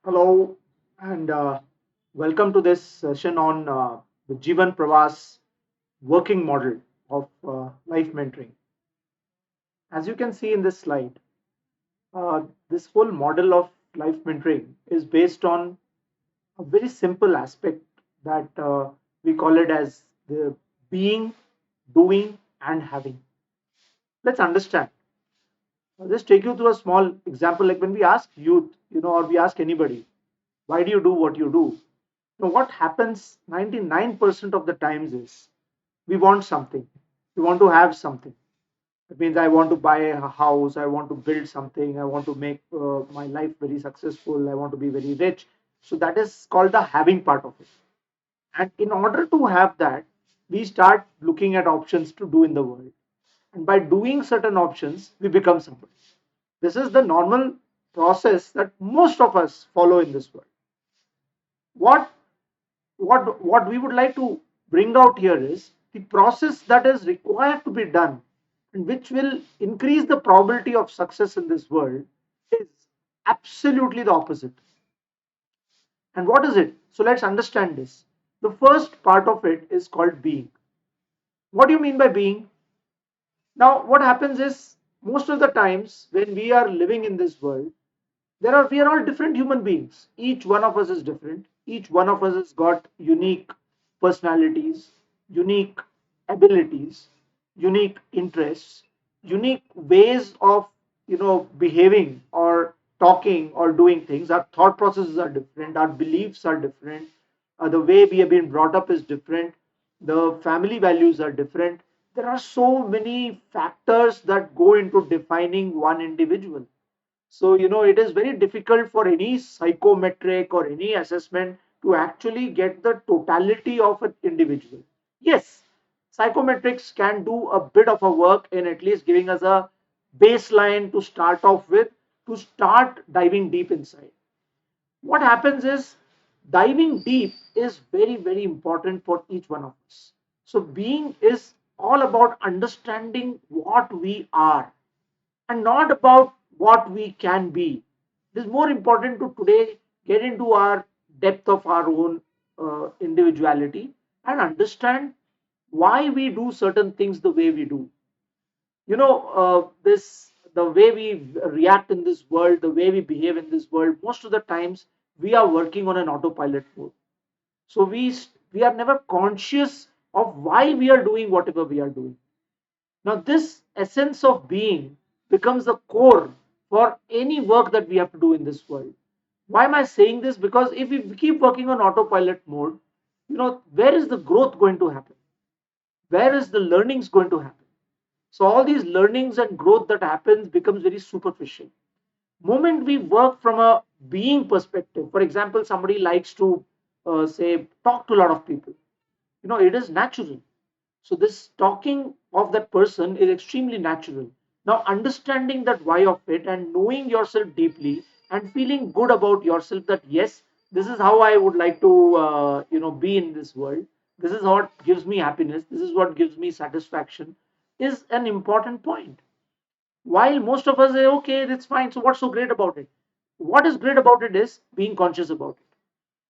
Hello, and welcome to this session on the Jeevan Pravaas working model of life mentoring. As you can see in this slide, this whole model of life mentoring is based on a very simple aspect that we call it as the being, doing, and having. Let's understand. I'll just take you through a small example. Like when we ask youth, or we ask anybody, why do you do what you do? Now, what happens 99% of the times is we want something. We want to have something. It means I want to buy a house, I want to build something, I want to make my life very successful, I want to be very rich. So that is called the having part of it. And in order to have that, we start looking at options to do in the world. And by doing certain options, we become somebody. This is the normal process that most of us follow in this world. What what we would like to bring out here is the process that is required to be done and which will increase the probability of success in this world is absolutely the opposite. And what is it? So let's understand this. The first part of it is called being. What do you mean by being? Now what happens is most of the times when we are living in this world, we are all different human beings. Each one of us is different. Each one of us has got unique personalities, unique abilities, unique interests, unique ways of behaving or talking or doing things. Our thought processes are different, our beliefs are different, the way we have been brought up is different, the family values are different. There are so many factors that go into defining one individual. So, it is very difficult for any psychometric or any assessment to actually get the totality of an individual. Yes, psychometrics can do a bit of a work in at least giving us a baseline to start off with, to start diving deep inside. What happens is diving deep is very, very important for each one of us. So, being is all about understanding what we are and not about what we can be. It is more important to today get into our depth of our own individuality and understand why we do certain things the way we do. This the way we react in this world, the way we behave in this world. Most of the times, we are working on an autopilot mode. So we are never conscious of why we are doing whatever we are doing. Now, this essence of being becomes the core for any work that we have to do in this world. Why am I saying this? Because if we keep working on autopilot mode, where is the growth going to happen? Where is the learnings going to happen? So all these learnings and growth that happens becomes very superficial. Moment we work from a being perspective, for example, somebody likes to say talk to a lot of people. It is natural. So this talking of that person is extremely natural. Now understanding that why of it and knowing yourself deeply and feeling good about yourself that yes, this is how I would like to be in this world. This is what gives me happiness. This is what gives me satisfaction is an important point. While most of us say, okay, that's fine. So what's so great about it? What is great about it is being conscious about it.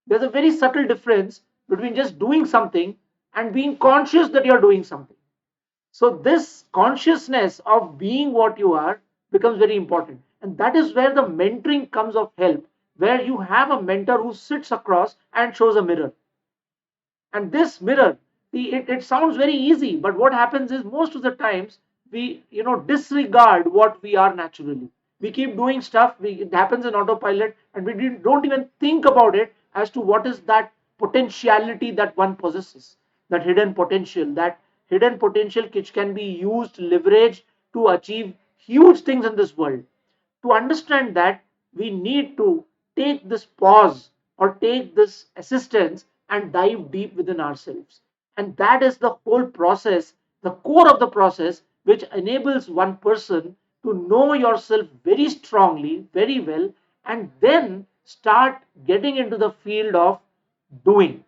There's a very subtle difference between just doing something and being conscious that you're doing something. So, this consciousness of being what you are becomes very important. And that is where the mentoring comes of help, where you have a mentor who sits across and shows a mirror. And this mirror, it sounds very easy, but what happens is most of the times we disregard what we are naturally. We keep doing stuff, it happens in autopilot, and we don't even think about it as to what is that potentiality that one possesses, that hidden potential which can be used, leveraged to achieve huge things in this world. To understand that, we need to take this pause or take this assistance and dive deep within ourselves. And that is the whole process, the core of the process, which enables one person to know yourself very strongly, very well, and then start getting into the field of doing.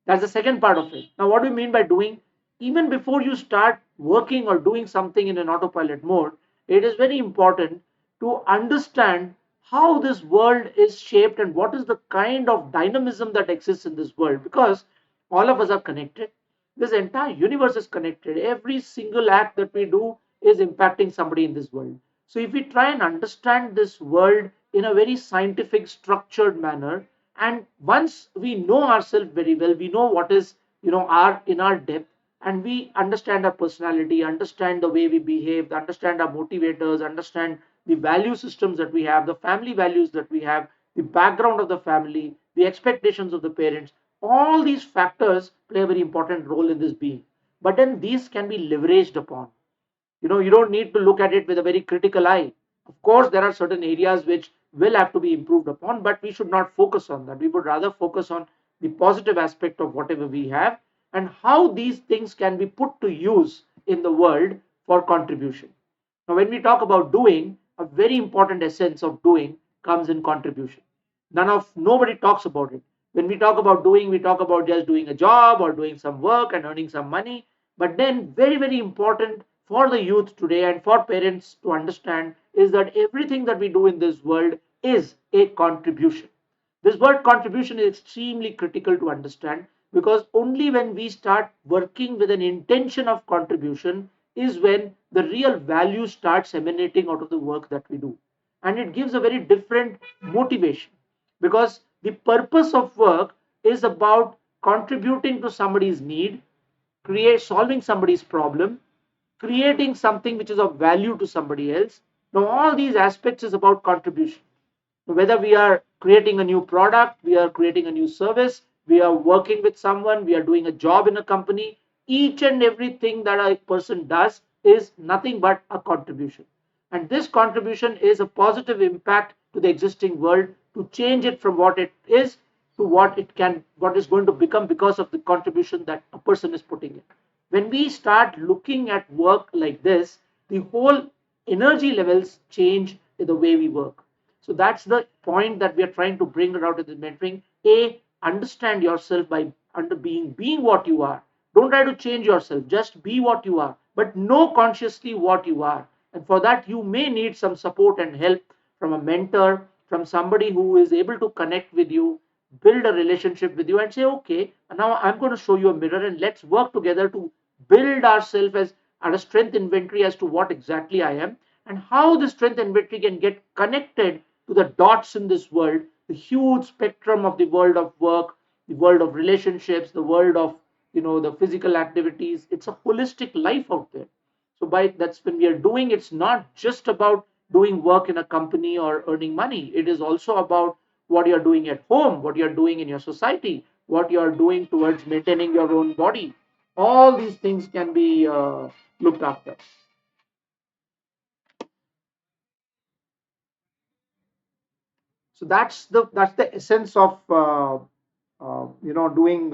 That's the second part of it. Now, what do we mean by doing? Even before you start working or doing something in an autopilot mode, it is very important to understand how this world is shaped and what is the kind of dynamism that exists in this world, because all of us are connected. This entire universe is connected. Every single act that we do is impacting somebody in this world. So if we try and understand this world in a very scientific structured manner, and once we know ourselves very well, we know what is, our in our depth, and we understand our personality, understand the way we behave, understand our motivators, understand the value systems that we have, the family values that we have, the background of the family, the expectations of the parents. All these factors play a very important role in this being. But then these can be leveraged upon. You don't need to look at it with a very critical eye. Of course, there are certain areas which will have to be improved upon, but we should not focus on that. We would rather focus on the positive aspect of whatever we have and how these things can be put to use in the world for contribution. Now, when we talk about doing, a very important essence of doing comes in contribution. Nobody talks about it. When we talk about doing, we talk about just doing a job or doing some work and earning some money. But then, very, very important for the youth today and for parents to understand is that everything that we do in this world is a contribution. This word contribution is extremely critical to understand, because only when we start working with an intention of contribution is when the real value starts emanating out of the work that we do. And it gives a very different motivation, because the purpose of work is about contributing to somebody's need, create solving somebody's problem, creating something which is of value to somebody else. Now all these aspects is about contribution. Whether we are creating a new product, we are creating a new service, we are working with someone, we are doing a job in a company, each and everything that a person does is nothing but a contribution. And this contribution is a positive impact to the existing world, to change it from what it is to what is going to become because of the contribution that a person is putting in. When we start looking at work like this, the whole energy levels change in the way we work. So that's the point that we are trying to bring out in the mentoring. A, understand yourself by under being what you are. Don't try to change yourself. Just be what you are, but know consciously what you are. And for that, you may need some support and help from a mentor, from somebody who is able to connect with you, build a relationship with you, and say, okay, now I'm going to show you a mirror, and let's work together to build ourselves as at a strength inventory as to what exactly I am and how the strength inventory can get connected to the dots in this world, the huge spectrum of the world of work, the world of relationships, the world of the physical activities. It's a holistic life out there. So by that's when we are doing, it's not just about doing work in a company or earning money. It is also about what you're doing at home, what you're doing in your society, what you're doing towards maintaining your own body. All these things can be looked after. So that's the essence of doing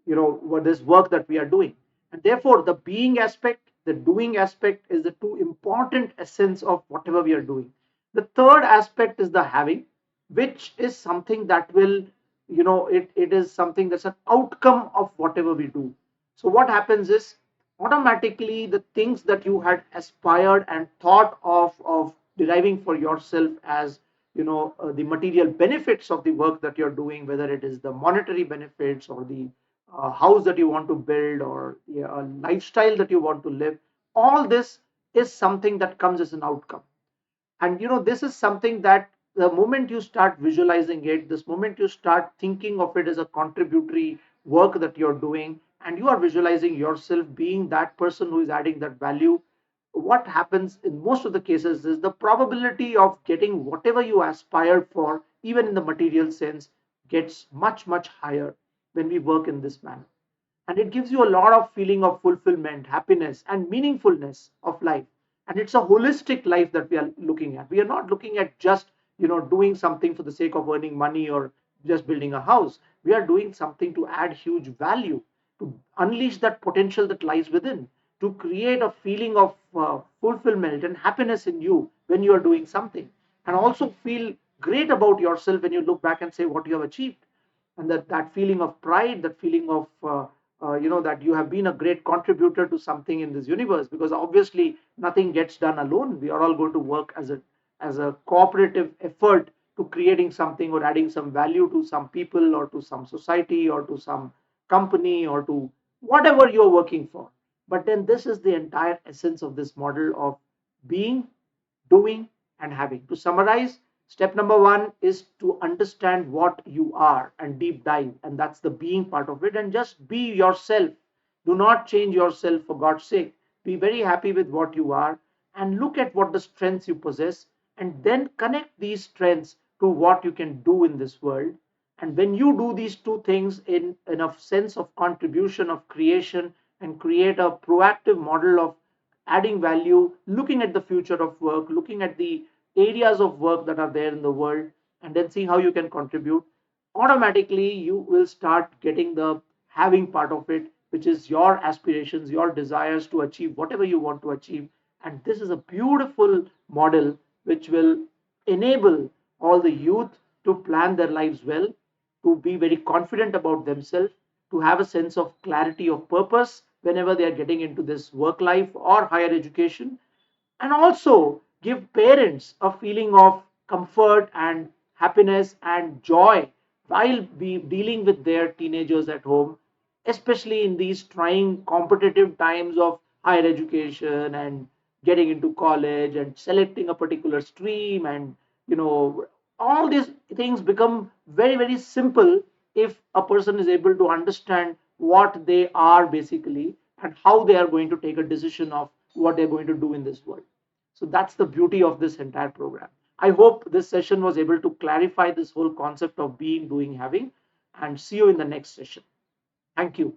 what this work that we are doing. And therefore the being aspect, the doing aspect is the two important essence of whatever we are doing. The third aspect is the having, which is something that will, it is something that's an outcome of whatever we do. So what happens is, automatically the things that you had aspired and thought of deriving for yourself as the material benefits of the work that you're doing, whether it is the monetary benefits or the house that you want to build or a lifestyle that you want to live, all this is something that comes as an outcome. And this is something that the moment you start visualizing it, this moment you start thinking of it as a contributory work that you're doing, and you are visualizing yourself being that person who is adding that value, what happens in most of the cases is the probability of getting whatever you aspired for, even in the material sense, gets much much higher when we work in this manner. And it gives you a lot of feeling of fulfillment, happiness, and meaningfulness of life. And it's a holistic life that we are looking at. We are not looking at just doing something for the sake of earning money or just building a house. We are doing something to add huge value, to unleash that potential that lies within, to create a feeling of fulfillment and happiness in you when you are doing something, and also feel great about yourself when you look back and say what you have achieved. And that feeling of pride, that feeling of that you have been a great contributor to something in this universe, because obviously nothing gets done alone. We are all going to work as a as a cooperative effort to creating something or adding some value to some people or to some society or to some company or to whatever you're working for. But then this is the entire essence of this model of being, doing, and having. To summarize, step number one is to understand what you are and deep dive, and that's the being part of it. And just be yourself. Do not change yourself for God's sake. Be very happy with what you are and look at what the strengths you possess, and then connect these strengths to what you can do in this world. And when you do these two things in a sense of contribution, of creation, and create a proactive model of adding value, looking at the future of work, looking at the areas of work that are there in the world, and then see how you can contribute, automatically you will start getting the having part of it, which is your aspirations, your desires to achieve whatever you want to achieve. And this is a beautiful model which will enable all the youth to plan their lives well, to be very confident about themselves, to have a sense of clarity of purpose whenever they are getting into this work life or higher education, and also give parents a feeling of comfort and happiness and joy while be dealing with their teenagers at home, especially in these trying competitive times of higher education and getting into college and selecting a particular stream. And all these things become very very simple if a person is able to understand what they are basically and how they are going to take a decision of what they're going to do in this world. So that's the beauty of this entire program. I hope this session was able to clarify this whole concept of being, doing, having, and see you in the next session. Thank you.